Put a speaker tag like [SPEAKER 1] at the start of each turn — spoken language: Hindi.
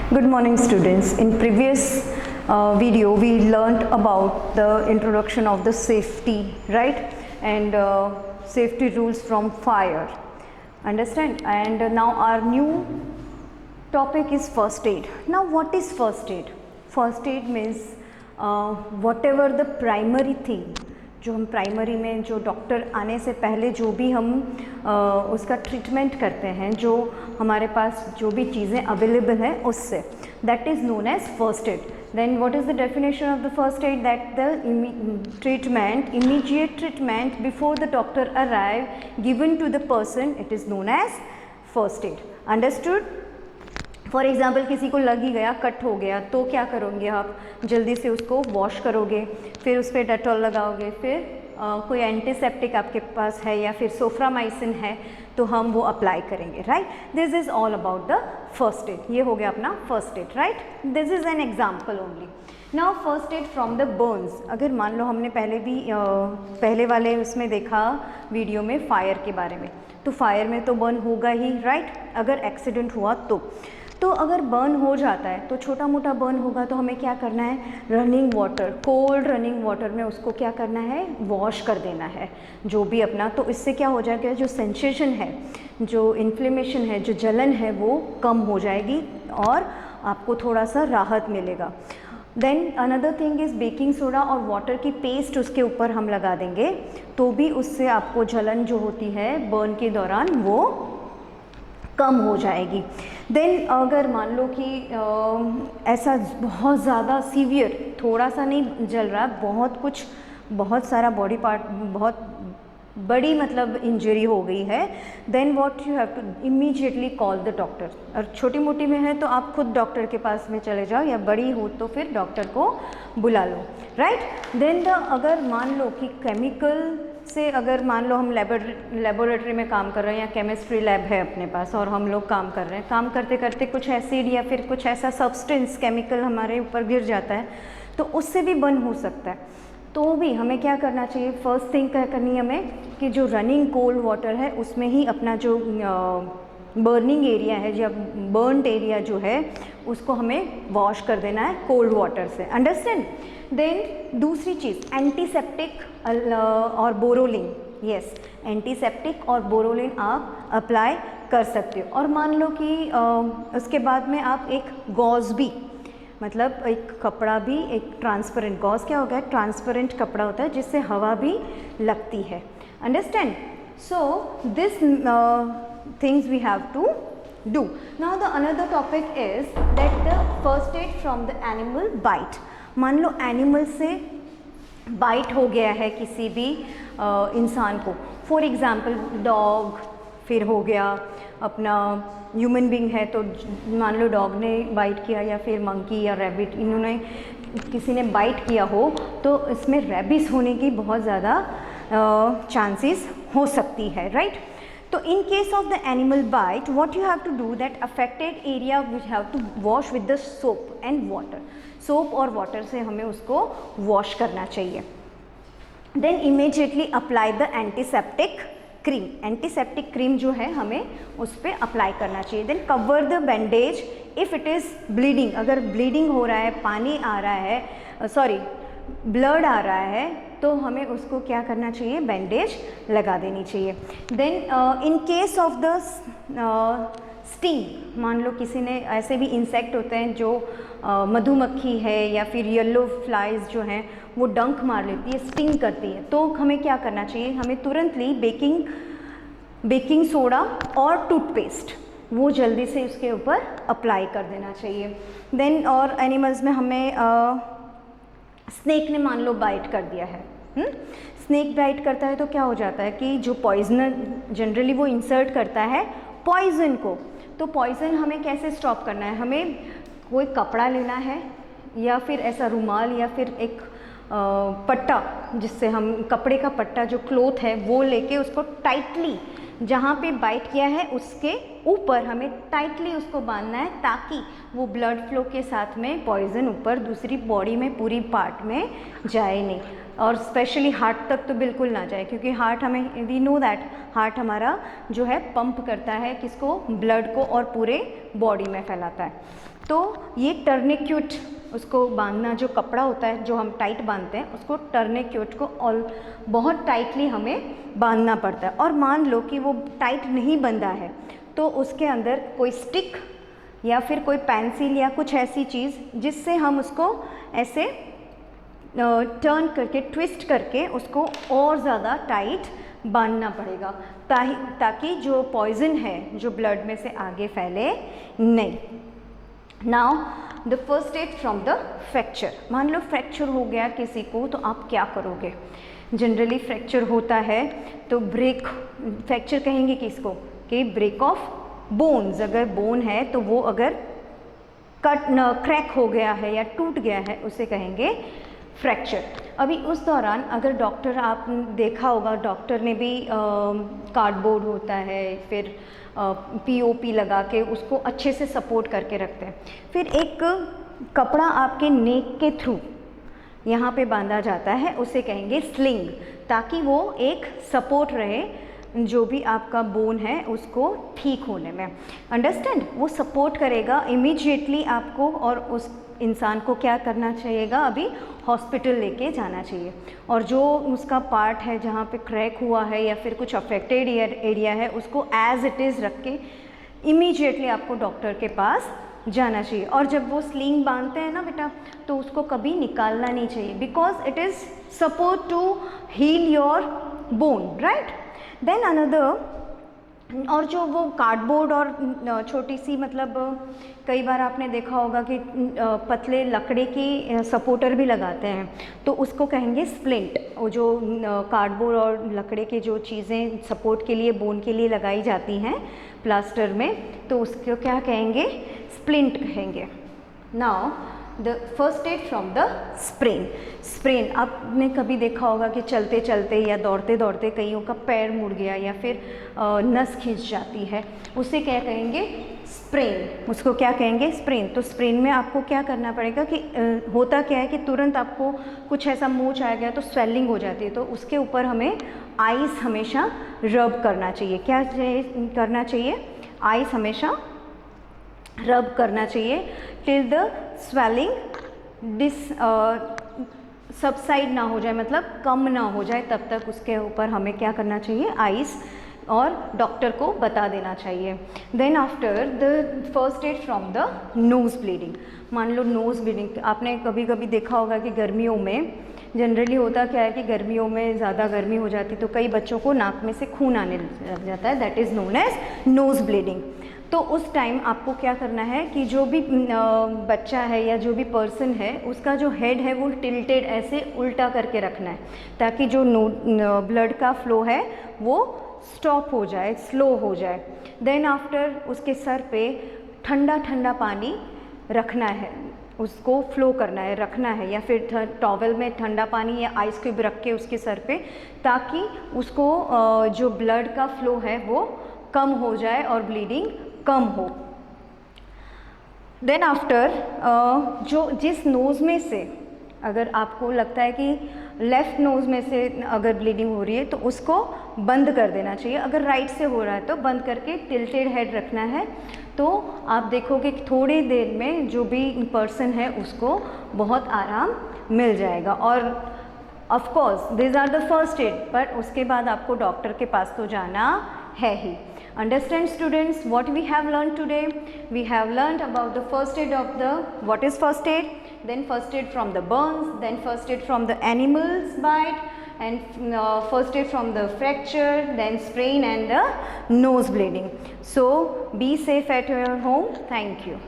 [SPEAKER 1] Good morning students. In previous video we learnt about the introduction of the safety, right, and safety rules from fire, understand, and now our new topic is first aid. Now what is first aid? First aid means whatever the primary thing, जो हम प्राइमरी में जो डॉक्टर आने से पहले जो भी हम उसका ट्रीटमेंट करते हैं, जो हमारे पास जो भी चीज़ें अवेलेबल हैं उससे, that is known as first aid. Then what is the definition of the first aid? That the treatment, immediate treatment before the doctor arrive given to the person, it is known as first aid. Understood? For example किसी को लग ही गया, कट हो गया, तो क्या करोगे आप? जल्दी से उसको वॉश करोगे, फिर उस पर डेटॉल लगाओगे, फिर कोई एंटीसेप्टिक आपके पास है या फिर सोफ्रामाइसिन है तो हम वो अप्लाई करेंगे, right. This is all about the first add. ये हो गया अपना first aid, right. This is an example only. Now first aid from the Burns. अगर मान लो हमने पहले भी पहले वाले उसमें देखा वीडियो में फायर के बारे में, तो फायर में तो बर्न होगा ही, राइट. अगर एक्सीडेंट हुआ तो अगर बर्न हो जाता है तो छोटा मोटा बर्न होगा तो हमें क्या करना है? Running water, cold running water में उसको क्या करना है? वॉश कर देना है जो भी अपना. तो इससे क्या हो जाएगा? जो सेंसेशन है, जो इन्फ्लेमेशन है, जो जलन है, वो कम हो जाएगी और आपको थोड़ा सा राहत मिलेगा. Then another thing is baking soda और वाटर की पेस्ट उसके ऊपर हम लगा देंगे तो भी उससे आपको जलन जो होती है बर्न के दौरान वो कम हो जाएगी. देन अगर मान लो कि ऐसा बहुत ज़्यादा सीवियर, थोड़ा सा नहीं जल रहा, बहुत सारा बॉडी पार्ट, बहुत बड़ी मतलब इंजरी हो गई है, then what you have to immediately call the doctor. और छोटी मोटी में है तो आप खुद डॉक्टर के पास में चले जाओ, या बड़ी हो तो फिर डॉक्टर को बुला लो, राइट. देन अगर मान लो कि केमिकल से, अगर मान लो हम लेबोरेटरी में काम कर रहे हैं या केमिस्ट्री लैब है अपने पास और हम लोग काम कर रहे हैं, काम करते करते कुछ एसिड या फिर कुछ ऐसा सब्सटेंस केमिकल हमारे ऊपर गिर जाता है तो उससे भी बर्न हो सकता है. तो भी हमें क्या करना चाहिए? फर्स्ट थिंग क्या करनी है हमें कि जो रनिंग कोल्ड वाटर है उसमें ही अपना जो बर्निंग एरिया है या बर्नड एरिया जो है उसको हमें वॉश कर देना है कोल्ड वाटर से. अंडरस्टैंड? देन दूसरी चीज़ एंटीसेप्टिक और बोरोलिन. यस, एंटीसेप्टिक और बोरोलिन आप अप्लाई कर सकते हो. और मान लो कि उसके बाद में आप एक गॉज भी, मतलब एक कपड़ा भी, एक ट्रांसपेरेंट, गॉज क्या होगा? ट्रांसपेरेंट कपड़ा होता है जिससे हवा भी लगती है. Understand? So this things we have to do. Now the another topic is that the first aid from the animal bite. मान लो एनिमल से बाइट हो गया है किसी भी इंसान को, फॉर एग्ज़ाम्पल डॉग, फिर हो गया अपना ह्यूमन बीइंग है तो मान लो डॉग ने बाइट किया या फिर मंकी या रैबिट, इन्होंने किसी ने बाइट किया हो तो इसमें रैबिस होने की बहुत ज़्यादा चांसेस हो सकती है, राइट. तो in case of the animal bite what you have to do, that affected area we have to wash with the soap and water. Soap और वाटर से हमें उसको वॉश करना चाहिए. Then immediately apply the antiseptic cream. Antiseptic cream जो है हमें उस पर अप्लाई करना चाहिए. Then cover the bandage if it is bleeding. अगर ब्लीडिंग हो रहा है, पानी आ रहा है, ब्लड आ रहा है, तो हमें उसको क्या करना चाहिए? बैंडेज लगा देनी चाहिए. Then in case of the sting, मान लो किसी ने, ऐसे भी इंसेक्ट होते हैं जो मधुमक्खी है या फिर येलो फ्लाइज जो हैं वो डंक मार लेती है, स्टिंग करती है, तो हमें क्या करना चाहिए? हमें तुरंतली बेकिंग सोडा और टूथपेस्ट वो जल्दी से उसके ऊपर अप्लाई कर देना चाहिए. देन और एनिमल्स में हमें स्नेक ने मान लो बाइट कर दिया है. स्नेक बाइट करता है तो क्या हो जाता है कि जो पॉइजनर जनरली वो इंसर्ट करता है पॉइजन को, तो पॉइजन हमें कैसे स्टॉप करना है? हमें कोई कपड़ा लेना है या फिर ऐसा रुमाल या फिर एक पट्टा, जिससे हम कपड़े का पट्टा जो क्लोथ है वो लेके उसको टाइटली जहाँ पे बाइट किया है उसके ऊपर हमें टाइटली उसको बांधना है ताकि वो ब्लड फ्लो के साथ में पॉइजन ऊपर दूसरी बॉडी में पूरी पार्ट में जाए नहीं, और स्पेशली हार्ट तक तो बिल्कुल ना जाए, क्योंकि हार्ट हमें वी नो दैट हार्ट हमारा जो है पंप करता है किसको, ब्लड को, और पूरे बॉडी में फैलाता है। तो ये टर्निक्यूट उसको बांधना, जो कपड़ा होता है जो हम टाइट बांधते हैं उसको टर्निक्यूट को ऑल बहुत टाइटली हमें बांधना पड़ता है। और मान लो कि वो टाइट नहीं बंधा है तो उसके अंदर कोई स्टिक या फिर कोई पेंसिल या कुछ ऐसी चीज़ जिससे हम उसको ऐसे टर्न करके ट्विस्ट करके उसको और ज़्यादा टाइट बांधना पड़ेगा ताकि जो पॉइजन है जो ब्लड में से आगे फैले नहीं। Now the first step from the fracture. मान लो फ्रैक्चर हो गया किसी को तो आप क्या करोगे? जनरली फ्रैक्चर होता है तो ब्रेक, फ्रैक्चर कहेंगे किसको कि ब्रेक ऑफ बोन्स। अगर बोन है तो वो अगर क्रैक हो गया है या टूट गया है उसे कहेंगे फ्रैक्चर। अभी उस दौरान अगर डॉक्टर, आप देखा होगा डॉक्टर ने भी कार्डबोर्ड होता है, फिर पीओपी लगा के उसको अच्छे से सपोर्ट करके रखते हैं। फिर एक कपड़ा आपके नेक के थ्रू यहाँ पे बांधा जाता है, उसे कहेंगे स्लिंग, ताकि वो एक सपोर्ट रहे जो भी आपका बोन है उसको ठीक होने में। अंडरस्टैंड? वो सपोर्ट करेगा इमीडिएटली आपको, और उस इंसान को क्या करना चाहिएगा, अभी हॉस्पिटल लेके जाना चाहिए। और जो उसका पार्ट है जहाँ पे क्रैक हुआ है या फिर कुछ अफेक्टेड एरिया है उसको एज इट इज़ रख के इमीडिएटली आपको डॉक्टर के पास जाना चाहिए। और जब वो स्लिंग बांधते हैं ना बेटा, तो उसको कभी निकालना नहीं चाहिए, because it is supposed to heal your bone, right? Then another, और जो वो कार्डबोर्ड और छोटी सी, मतलब कई बार आपने देखा होगा कि पतले लकड़े की सपोर्टर भी लगाते हैं, तो उसको कहेंगे स्प्लिंट। वो जो कार्डबोर्ड और लकड़े के जो चीज़ें सपोर्ट के लिए, बोन के लिए लगाई जाती हैं प्लास्टर में, तो उसको क्या कहेंगे, स्प्लिंट कहेंगे। Now the first step from the sprain. Sprain आपने कभी देखा होगा कि चलते चलते या दौड़ते दौड़ते कईयों का पैर मुड़ गया या फिर नस खींच जाती है, उसे क्या कहेंगे, स्प्रेन। उसको क्या कहेंगे, स्प्रेन। तो स्प्रेन में आपको क्या करना पड़ेगा कि होता क्या है कि तुरंत आपको कुछ ऐसा मोच आ गया तो स्वेलिंग हो जाती है, तो उसके ऊपर हमें आइस हमेशा रब करना चाहिए। क्या करना चाहिए? आइस हमेशा रब करना चाहिए टिल द स्वेलिंग सबसाइड ना हो जाए, मतलब कम ना हो जाए, तब तक उसके ऊपर हमें क्या करना चाहिए, आइस, और डॉक्टर को बता देना चाहिए। Then after the first aid from the nose bleeding. मान लो नोज़ ब्लीडिंग, आपने कभी कभी देखा होगा कि गर्मियों में जनरली होता क्या है कि गर्मियों में ज़्यादा गर्मी हो जाती तो कई बच्चों को नाक में से खून आने लग जाता है, that is known as nose bleeding. तो उस टाइम आपको क्या करना है कि जो भी बच्चा है या जो भी पर्सन है उसका जो हेड है वो टिल्टेड ऐसे उल्टा करके रखना है, ताकि जो ब्लड का फ्लो है वो स्टॉप हो जाए, स्लो हो जाए। देन आफ्टर उसके सर पे ठंडा ठंडा पानी रखना है, उसको फ्लो करना है, रखना है, या फिर टॉवल में ठंडा पानी या आइस क्यूब रख के उसके सर पे, ताकि उसको जो ब्लड का फ्लो है वो कम हो जाए और ब्लीडिंग कम हो। देन आफ्टर जो जिस नोज़ में से अगर आपको लगता है कि लेफ़्ट नोज़ में से अगर ब्लीडिंग हो रही है तो उसको बंद कर देना चाहिए। अगर राइट से हो रहा है तो बंद करके टिल्टेड हेड रखना है। तो आप देखोगे कि थोड़ी देर में जो भी पर्सन है उसको बहुत आराम मिल जाएगा। और of course this are the first aid, पर उसके बाद आपको डॉक्टर के पास तो जाना है ही। Understand students what we have learned today? We have learned about the first aid of the, what is first aid, then first aid from the burns, then first aid from the animals bite, and first aid from the fracture, then sprain and the nose bleeding. So be safe at your home. Thank you.